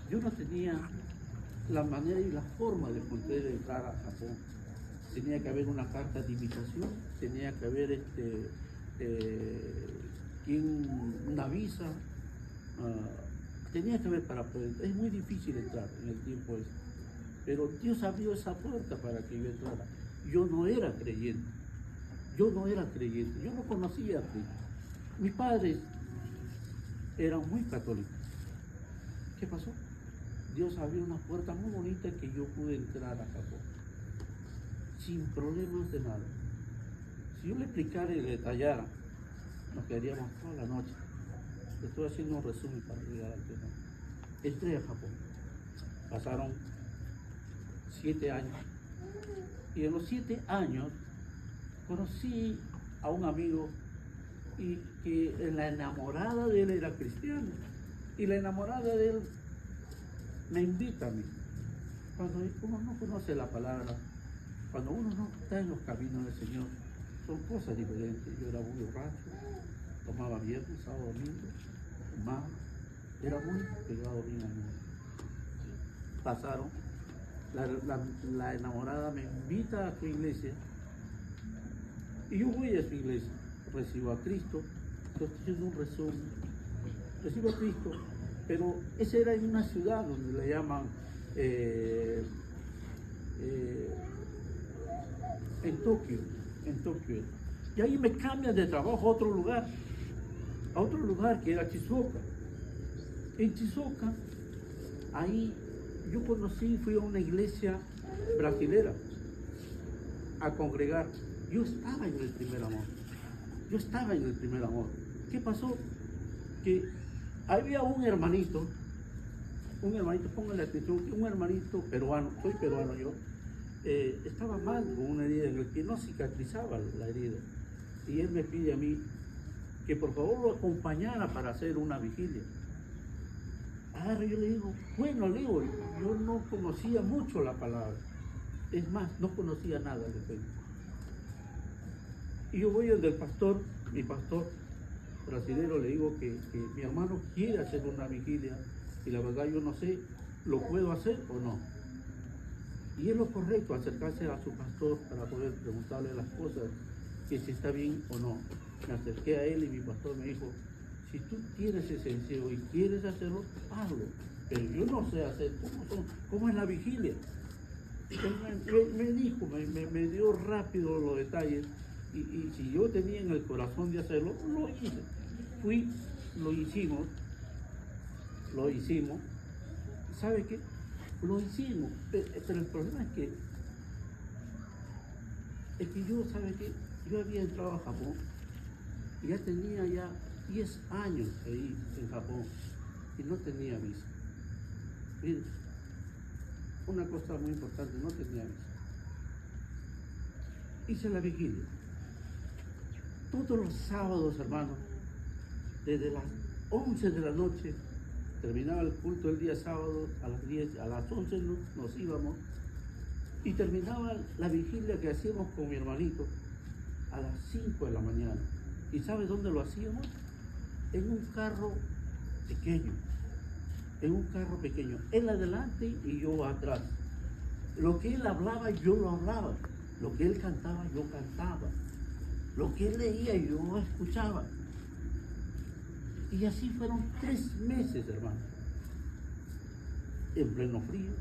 Yo no tenía la manera y la forma de poder entrar a Japón. Tenía que haber una carta de invitación, tenía que haber una visa, tenía que haber para poder. Es muy difícil entrar en el tiempo ese. Pero Dios abrió esa puerta para que yo entrara. Yo no era creyente, yo no conocía a Cristo. Mis padres eran muy católicos. ¿Qué pasó? Dios abrió una puerta muy bonita que yo pude entrar a Japón, sin problemas de nada. Si yo le explicara y le detallara, nos quedaríamos toda la noche. Le estoy haciendo un resumen para llegar al tema. Entré a Japón. Pasaron 7 años. Y en los 7 años conocí a un amigo y que la enamorada de él era cristiana. Y la enamorada de él me invita a mí. Cuando uno no conoce la palabra, cuando uno no está en los caminos del Señor, son cosas diferentes. Yo era muy borracho, tomaba viernes, sábado, domingo, fumaba, era muy pegado bien al mundo. Pasaron, la enamorada me invita a su iglesia y yo voy a su iglesia, recibo a Cristo, estoy haciendo un resumen, recibo a Cristo, pero esa era en una ciudad donde le llaman en Tokio, y ahí me cambian de trabajo a otro lugar que era Shizuoka. En Shizuoka, ahí yo fui a una iglesia brasilera a congregar. Yo estaba en el primer amor. ¿Qué pasó? Que había un hermanito, póngale atención, un hermanito peruano, soy peruano yo, estaba mal con una herida en el que no cicatrizaba la herida. Y él me pide a mí que por favor lo acompañara para hacer una vigilia. Ahora yo le digo, bueno, yo no conocía mucho la palabra. Es más, no conocía nada de fe. Y yo voy donde el pastor, mi pastor brasilero, le digo que mi hermano quiere hacer una vigilia y la verdad yo no sé, ¿lo puedo hacer o no? Y es lo correcto, acercarse a su pastor para poder preguntarle las cosas, que si está bien o no. Me acerqué a él y mi pastor me dijo, si tú tienes ese deseo y quieres hacerlo, hazlo. Pero yo no sé hacer, ¿cómo es la vigilia? Él me dijo, me dio rápido los detalles y si yo tenía en el corazón de hacerlo, lo hice. Lo hicimos. ¿Sabe qué? Lo hicimos, pero el problema es que yo, ¿sabe qué? Yo había entrado a Japón y ya tenía 10 años ahí en Japón y no tenía visa. Miren, una cosa muy importante, no tenía visa. Hice la vigilia. Todos los sábados, hermanos, desde las 11 de la noche, terminaba el culto el día sábado, a las 10, a las 11 nos íbamos, y terminaba la vigilia que hacíamos con mi hermanito a las 5 de la mañana. ¿Y sabe dónde lo hacíamos? En un carro pequeño, él adelante y yo atrás. Lo que él hablaba, yo lo hablaba. Lo que él cantaba, yo cantaba. Lo que él leía, yo escuchaba. Y así fueron 3 meses, hermano. En pleno frío.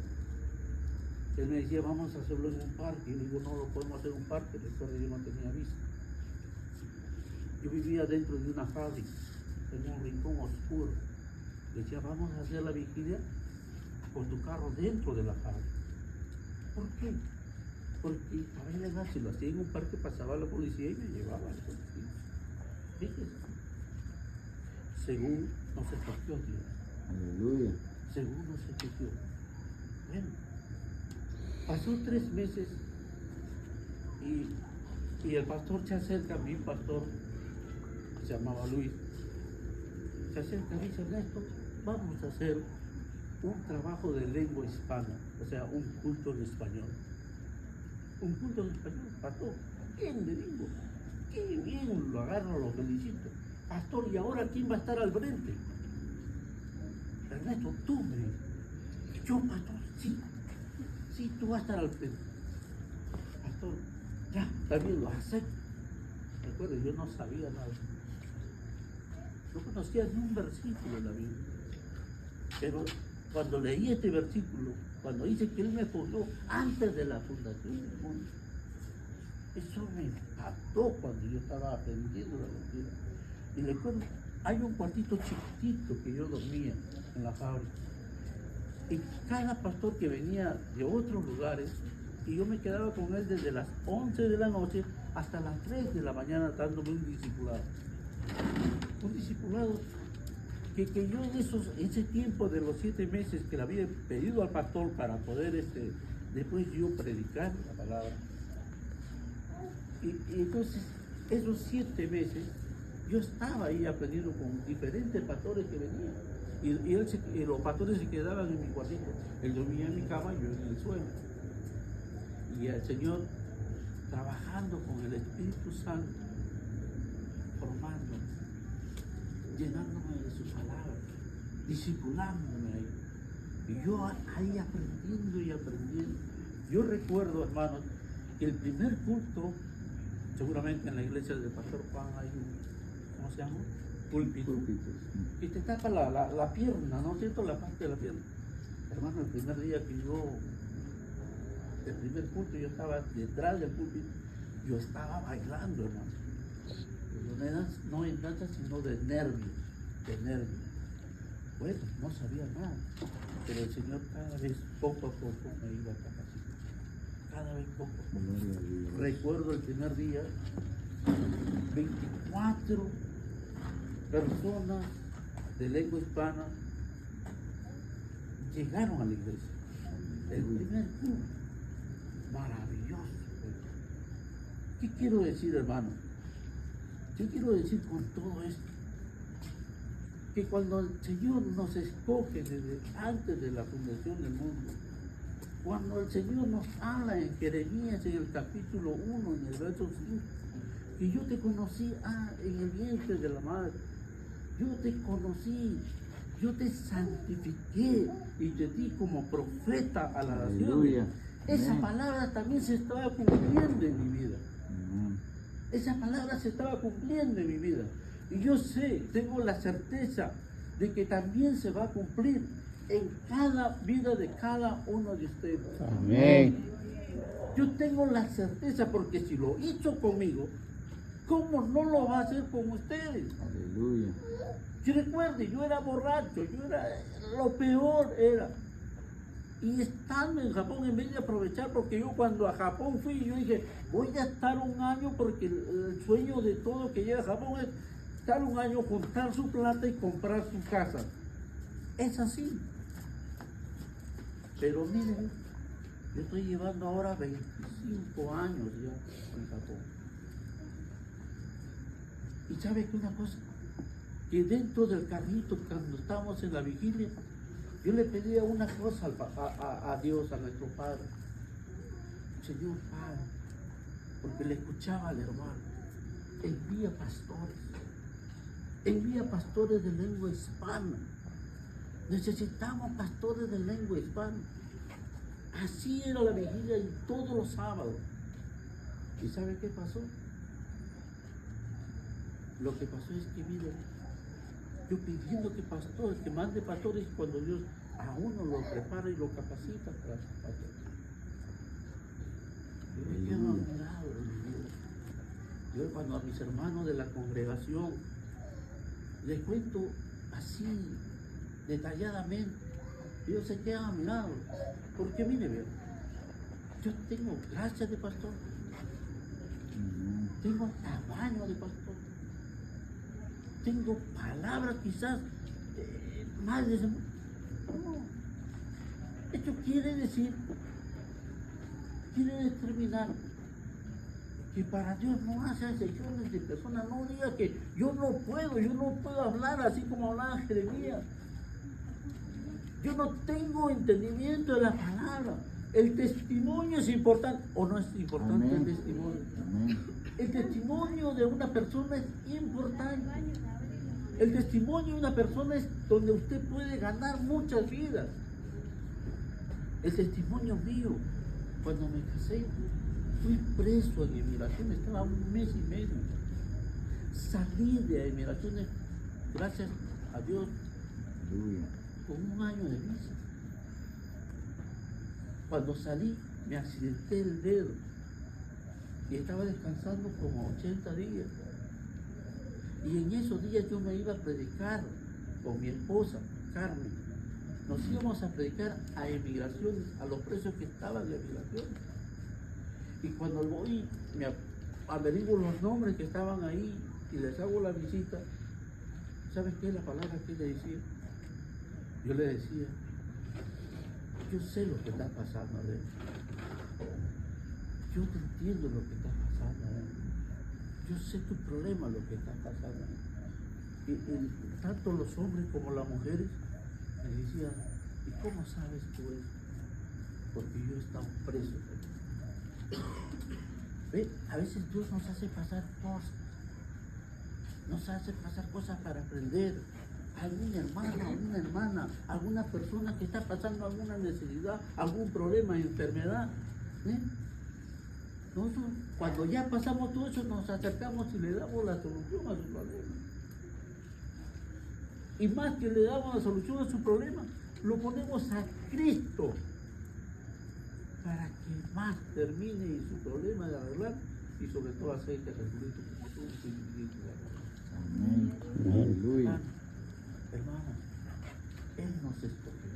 Él me decía, vamos a hacerlo en un parque. Y yo digo, no lo podemos hacer en un parque, porque yo no tenía visa. Yo vivía dentro de una fábrica, en un rincón oscuro. Decía, vamos a hacer la vigilia con tu carro dentro de la fábrica. ¿Por qué? Porque a ver, si lo hacía en un parque, pasaba la policía y me llevaba a la policía. Fíjese. Según nos escogió Dios. Aleluya. Según nos escogió. Bueno, pasó 3 meses y el pastor se acerca, mi pastor, se llamaba Luis, se acerca y dice, Ernesto, vamos a hacer un trabajo de lengua hispana, o sea, un culto en español. Un culto en español, pastor. Bien, le digo, qué bien, lo agarro, lo felicito. Pastor, ¿y ahora quién va a estar al frente? Ernesto, tú me dices. Yo, pastor, sí, sí, tú vas a estar al frente. Pastor, ya, también lo acepto. Recuerdo, yo no sabía nada. No conocía ni un versículo de la Biblia. Pero cuando leí este versículo, cuando dice que Él me fundó antes de la fundación del mundo, eso me impactó cuando yo estaba aprendiendo la doctrina. Y recuerdo, hay un cuartito chiquitito que yo dormía en la fábrica. Y cada pastor que venía de otros lugares, y yo me quedaba con él desde las 11 de la noche hasta las 3 de la mañana dándome un discipulado. Un discipulado que yo ese tiempo de los 7 meses que le había pedido al pastor para poder después yo predicar la palabra. Y entonces esos 7 meses yo estaba ahí aprendiendo con diferentes pastores que venían. Y los pastores se quedaban en mi cuartito. Él dormía en mi cama y yo en el suelo. Y el Señor trabajando con el Espíritu Santo, formándome, llenándome de su palabra, discipulándome ahí. Y yo ahí aprendiendo y aprendiendo. Yo recuerdo, hermanos, que el primer culto, seguramente en la iglesia del pastor Juan hay un, ¿cómo se llama? Púlpito. Y te tapa la pierna, ¿no es cierto? La parte de la pierna. Hermano, el primer día que el primer culto, yo estaba detrás del púlpito, yo estaba bailando, hermano. No en danza, sino de nervios. Bueno, no sabía nada, pero el Señor cada vez poco a poco me iba capacitando. Cada vez poco a poco. Recuerdo el primer día, 24 personas de lengua hispana llegaron a la iglesia. El primer culto, maravilloso. ¿Qué quiero decir, hermano? ¿Qué quiero decir con todo esto? Que cuando el Señor nos escoge desde antes de la fundación del mundo, cuando el Señor nos habla en Jeremías en el capítulo 1, en el verso 5, que yo te conocí en el vientre de la madre, yo te conocí, yo te santifiqué y te di como profeta a la nación. Esa palabra también se estaba cumpliendo en mi vida. Esa palabra se estaba cumpliendo en mi vida. Y yo sé, tengo la certeza de que también se va a cumplir en cada vida de cada uno de ustedes. Amén. Yo tengo la certeza porque si lo hizo conmigo, ¿cómo no lo va a hacer con ustedes? Aleluya. Si recuerde, yo era borracho, lo peor era. Y estando en Japón, en vez de aprovechar, porque yo cuando a Japón fui, yo dije, voy a estar un año, porque el sueño de todo que llega a Japón es estar un año, juntar su plata y comprar su casa. Es así. Pero miren, yo estoy llevando ahora 25 años ya en Japón. Y ¿sabe qué una cosa? Que dentro del carrito, cuando estábamos en la vigilia, yo le pedía una cosa a Dios, a nuestro Padre. Señor Padre, porque le escuchaba al hermano, envía pastores de lengua hispana. Necesitamos pastores de lengua hispana. Así era la vigilia y todos los sábados. ¿Y sabe qué pasó? Lo que pasó es que, miren, yo pidiendo que mande pastores cuando Dios a uno lo prepara y lo capacita para ser pastor. Yo me quedo admirado de mi vida. Yo cuando a mis hermanos de la congregación les cuento así, detalladamente, ellos se quedan admirados. Porque mire, vean, yo tengo gracia de pastor, tengo tamaño de pastor, tengo palabras quizás más de... No. Esto quiere determinar que para Dios no hace excepciones de personas. No diga que yo no puedo hablar así como hablaba Jeremías. Yo no tengo entendimiento de la palabra. El testimonio es importante, o no es importante. Amén. El testimonio. Amén. El testimonio de una persona es importante. El testimonio de una persona es donde usted puede ganar muchas vidas. El testimonio mío, cuando me casé, fui preso en inmigración, estaba 1 mes y medio. Salí de inmigraciones, gracias a Dios, con 1 año de visa. Cuando salí, me accidenté el dedo y estaba descansando como 80 días. Y en esos días yo me iba a predicar con mi esposa, Carmen. Nos íbamos a predicar a emigraciones, a los presos que estaban en emigraciones. Y cuando voy, me averiguo los nombres que estaban ahí y les hago la visita. ¿Sabes qué es la palabra que le decía? Yo le decía, yo sé lo que está pasando adentro. Yo te entiendo lo que está pasando adentro. Yo sé tu problema, lo que está pasando adentro. Y tanto los hombres como las mujeres me decían, ¿y cómo sabes tú eso? Porque yo he estado preso. ¿Ve? A veces Dios nos hace pasar cosas. Nos hace pasar cosas para aprender. Algún hermano, alguna hermana, alguna persona que está pasando alguna necesidad, algún problema, enfermedad. ¿Eh? Nosotros, cuando ya pasamos todo eso, nos acercamos y le damos la solución a su problema. Y más que le damos la solución a su problema, lo ponemos a Cristo para que más termine su problema de arreglar y sobre todo hacer que Jesucristo como tú y Amén. Aleluya. Hermanos, Él nos escogió.